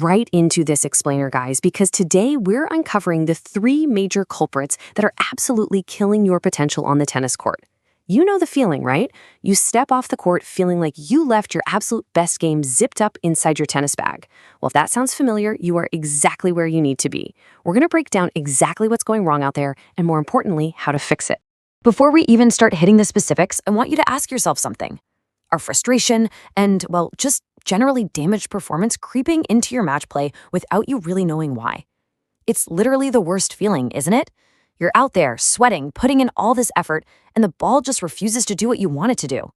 Right into this explainer, guys, because today we're uncovering the three major culprits that are absolutely killing your potential on the tennis court. You know the feeling, right? You step off the court feeling like you left your absolute best game zipped up inside your tennis bag. Well, if that sounds familiar, you are exactly where you need to be. We're going to break down exactly what's going wrong out there and, more importantly, how to fix it. Before we even start hitting the specifics, I want you to ask yourself something. Are frustration and, well, just generally damaged performance creeping into your match play without you really knowing why? It's literally the worst feeling, isn't it? You're out there, sweating, putting in all this effort, and the ball just refuses to do what you want it to do.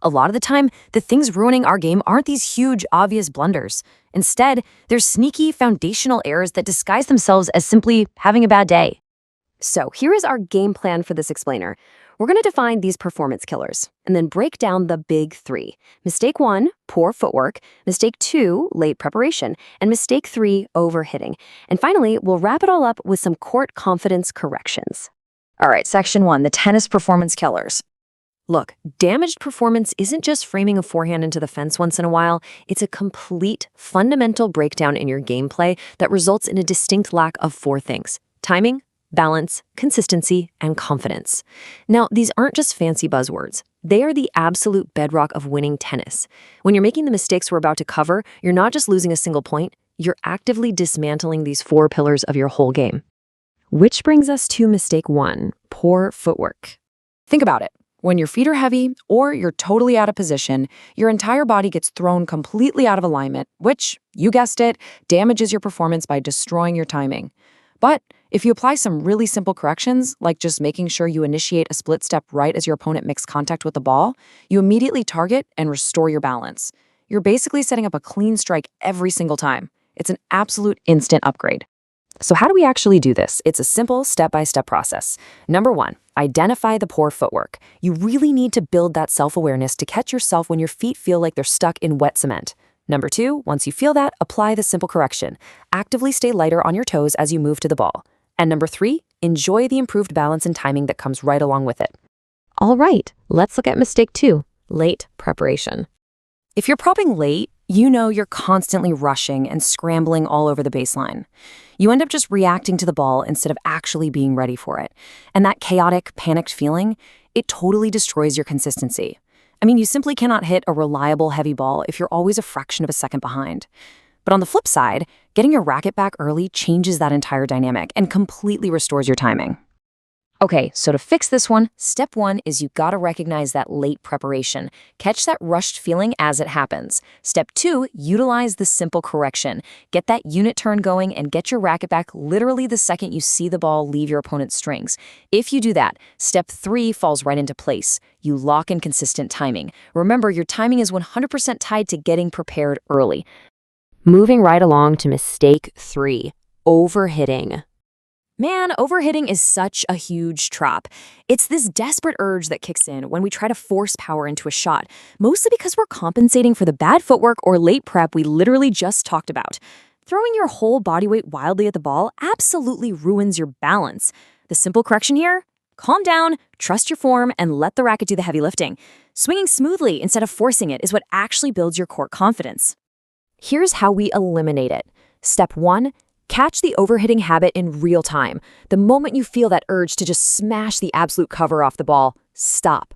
A lot of the time, the things ruining our game aren't these huge, obvious blunders. Instead, they're sneaky, foundational errors that disguise themselves as simply having a bad day. So here is our game plan for this explainer. We're going to define these performance killers and then break down the big three. Mistake 1, poor footwork. Mistake 2, late preparation. And mistake 3, overhitting. And finally, we'll wrap it all up with some court confidence corrections. All right, section 1, the tennis performance killers. Look, damaged performance isn't just framing a forehand into the fence once in a while. It's a complete, fundamental breakdown in your gameplay that results in a distinct lack of four things: timing, balance, consistency, and confidence. Now, these aren't just fancy buzzwords. They are the absolute bedrock of winning tennis. When you're making the mistakes we're about to cover, you're not just losing a single point, you're actively dismantling these four pillars of your whole game. Which brings us to mistake 1, poor footwork. Think about it. When your feet are heavy or you're totally out of position, your entire body gets thrown completely out of alignment, which, you guessed it, damages your performance by destroying your timing. But if you apply some really simple corrections, like just making sure you initiate a split step right as your opponent makes contact with the ball, you immediately target and restore your balance. You're basically setting up a clean strike every single time. It's an absolute instant upgrade. So how do we actually do this? It's a simple step-by-step process. Number 1, identify the poor footwork. You really need to build that self-awareness to catch yourself when your feet feel like they're stuck in wet cement. Number 2, once you feel that, apply the simple correction. Actively stay lighter on your toes as you move to the ball. And number 3, enjoy the improved balance and timing that comes right along with it. All right, let's look at mistake 2, late preparation. If you're propping late, you know you're constantly rushing and scrambling all over the baseline. You end up just reacting to the ball instead of actually being ready for it. And that chaotic, panicked feeling, it totally destroys your consistency. I mean, you simply cannot hit a reliable, heavy ball if you're always a fraction of a second behind. But on the flip side, getting your racket back early changes that entire dynamic and completely restores your timing. Okay, so to fix this one, step 1 is you gotta recognize that late preparation. Catch that rushed feeling as it happens. Step 2, utilize the simple correction. Get that unit turn going and get your racket back literally the second you see the ball leave your opponent's strings. If you do that, step 3 falls right into place. You lock in consistent timing. Remember, your timing is 100% tied to getting prepared early. Moving right along to mistake 3, overhitting. Man, overhitting is such a huge trap. It's this desperate urge that kicks in when we try to force power into a shot, mostly because we're compensating for the bad footwork or late prep we literally just talked about. Throwing your whole body weight wildly at the ball absolutely ruins your balance. The simple correction here? Calm down, trust your form, and let the racket do the heavy lifting. Swinging smoothly instead of forcing it is what actually builds your court confidence. Here's how we eliminate it. Step 1, catch the overhitting habit in real time. The moment you feel that urge to just smash the absolute cover off the ball, stop.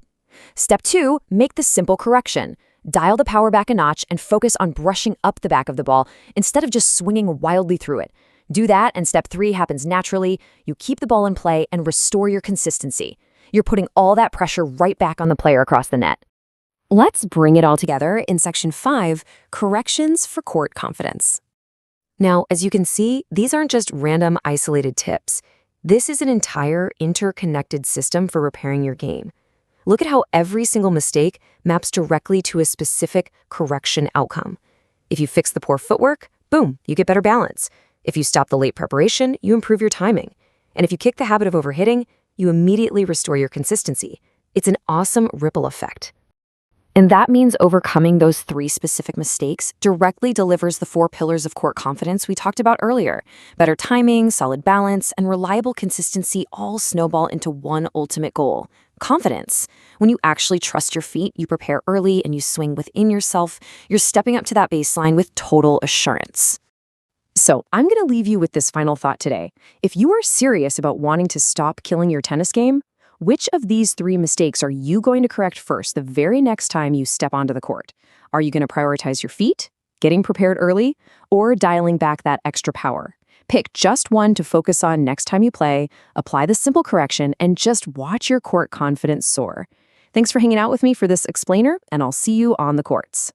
Step 2, make the simple correction. Dial the power back a notch and focus on brushing up the back of the ball instead of just swinging wildly through it. Do that and step 3 happens naturally. You keep the ball in play and restore your consistency. You're putting all that pressure right back on the player across the net. Let's bring it all together in section 5, corrections for court confidence. Now, as you can see, these aren't just random isolated tips. This is an entire interconnected system for repairing your game. Look at how every single mistake maps directly to a specific correction outcome. If you fix the poor footwork, boom, you get better balance. If you stop the late preparation, you improve your timing. And if you kick the habit of overhitting, you immediately restore your consistency. It's an awesome ripple effect. And that means overcoming those 3 specific mistakes directly delivers the 4 pillars of court confidence we talked about earlier. Better timing, solid balance, and reliable consistency all snowball into one ultimate goal: confidence. When you actually trust your feet, you prepare early and you swing within yourself, you're stepping up to that baseline with total assurance. So, I'm going to leave you with this final thought today. If you are serious about wanting to stop killing your tennis game, which of these 3 mistakes are you going to correct first the very next time you step onto the court? Are you going to prioritize your feet, getting prepared early, or dialing back that extra power? Pick just one to focus on next time you play, apply the simple correction, and just watch your court confidence soar. Thanks for hanging out with me for this explainer, and I'll see you on the courts.